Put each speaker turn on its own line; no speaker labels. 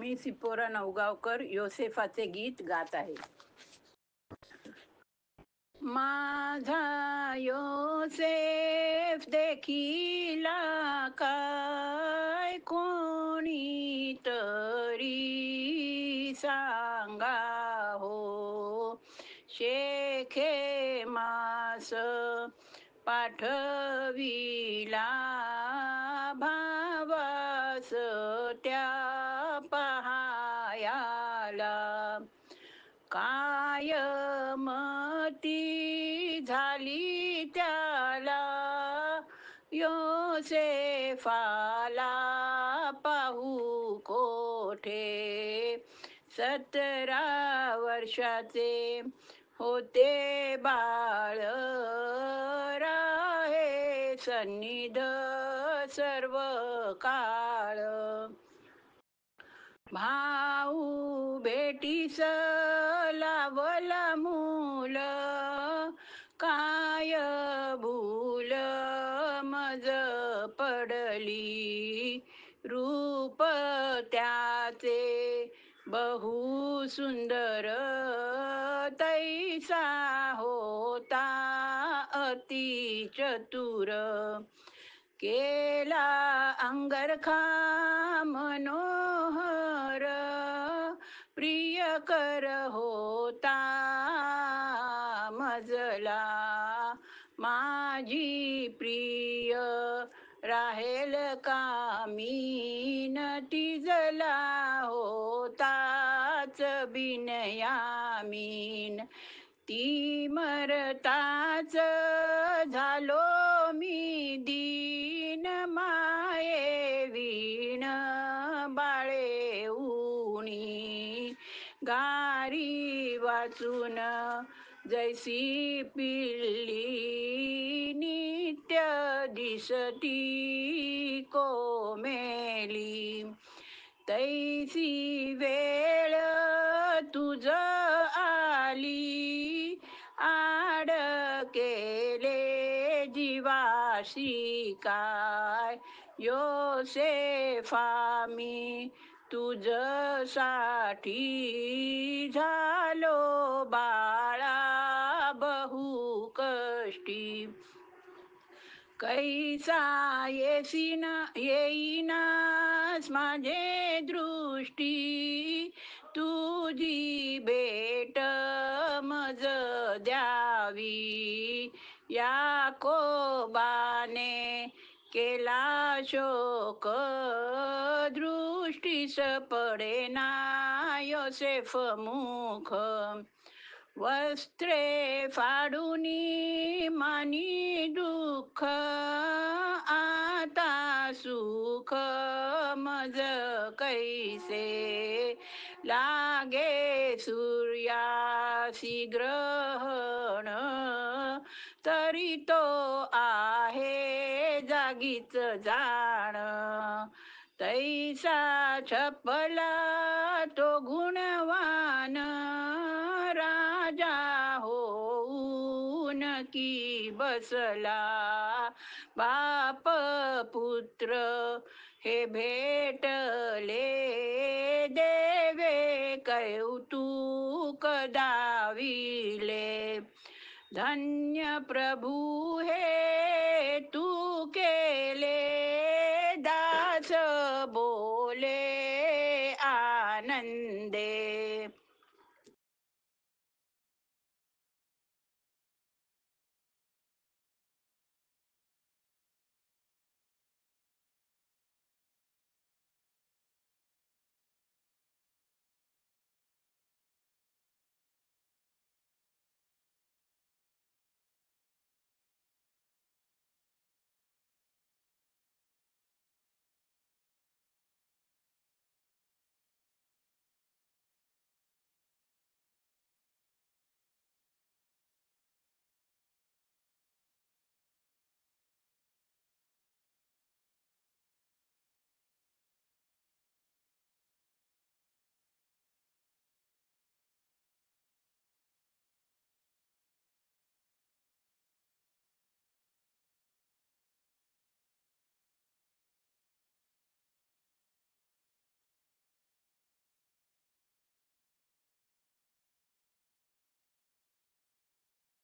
मी सिपोरा नवगावकर योसेफाचे गीत गात आहे. माझा योसेफ देखिला काय कोणी तरी सांगा हो, शेखे मास पाठविला भावास त्या पहायाला. काय मती झाली त्याला योसेफाला पाहू कोठे. 17 वर्षाचे होते बाळ, राहे सन्निध सर्व काळ. भाऊ भेटीस लावला मूल, काय भूल मज पडली. रूप त्याचे बहु सुंदर, तैसा होता अति चतुर. केला अंगरखा मनोहर, प्रियकर होता मजला. माझी प्रिय राहेल कामीन, तिजला होताच बिनयामीन. ती मरताच झालो मी दीन, माये वीण बाळे उणी. गारी वाचून जैसी पिल्ली, नित्य दिसती कोमेली. तैसी वेळ तुझ आली, आड केले जीवाशी काय. योसेफा मी तुझसाठी झालो बाळा बहु कष्टी. कैसा येईनास माझे दृष्टी, तुझी भेट मज द्यावी. याकोबाने केला शोक, दृष्टीस पडेना योसेफ मुख. वस्त्रे फाडूनी मानी दुःख, आता सुख मज कैसे. लागे सूर्यासी ग्रहण, तरी तो आहे जागीच जाण. तैसा छपला तो गुणवान, राजा होऊन की बसला. बाप पुत्र हे भेटले, देवे कौतुक दाविले. धन्य प्रभू हे